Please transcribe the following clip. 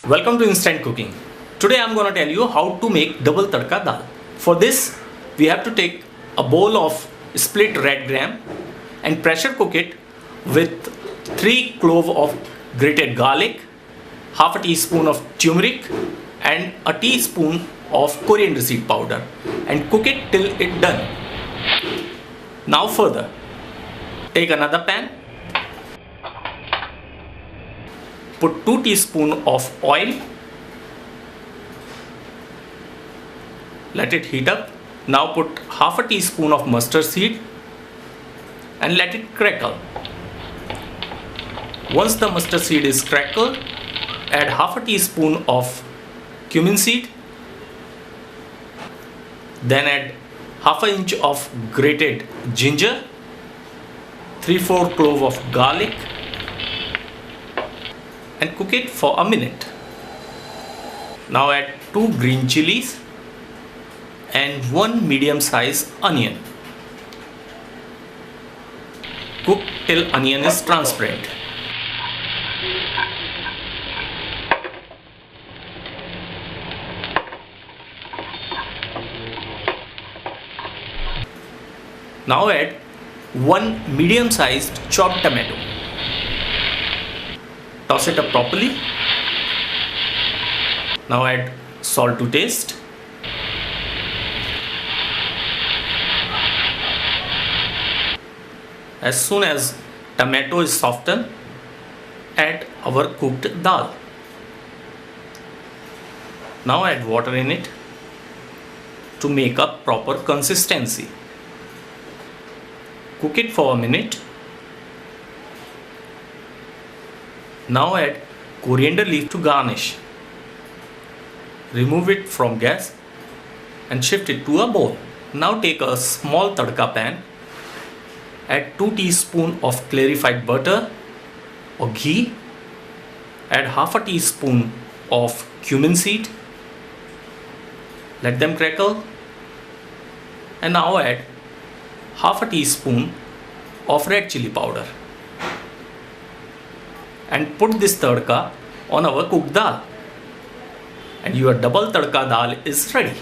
Welcome to Instant Cooking. Today I'm going to tell you how to make double tadka dal. For this, we have to take a bowl of split red gram and pressure cook it with 3 cloves of grated garlic, half a teaspoon of turmeric and a teaspoon of coriander seed powder, and cook it till it done. Now further, take another pan, put 2 teaspoons of oil, let it heat up. Now put half a teaspoon of mustard seed and let it crackle. Once the mustard seed is crackled, add half a teaspoon of cumin seed, then add half an inch of grated ginger, 3/4 clove of garlic, and cook it for a minute. Now add 2 green chilies and 1 medium-sized onion. Cook till onion is transparent. Now add 1 medium-sized chopped tomato. Toss it up properly. Now add salt to taste. As soon as tomato is softened, add our cooked dal. Now add water in it to make a proper consistency. Cook it for a minute. Now add coriander leaf to garnish. Remove it from gas and shift it to a bowl. Now take a small tadka pan. Add 2 teaspoons of clarified butter or ghee. Add half a teaspoon of cumin seed. Let them crackle. And now add half a teaspoon of red chili powder. And put this tadka on our cooked dal. And your double tadka dal is ready.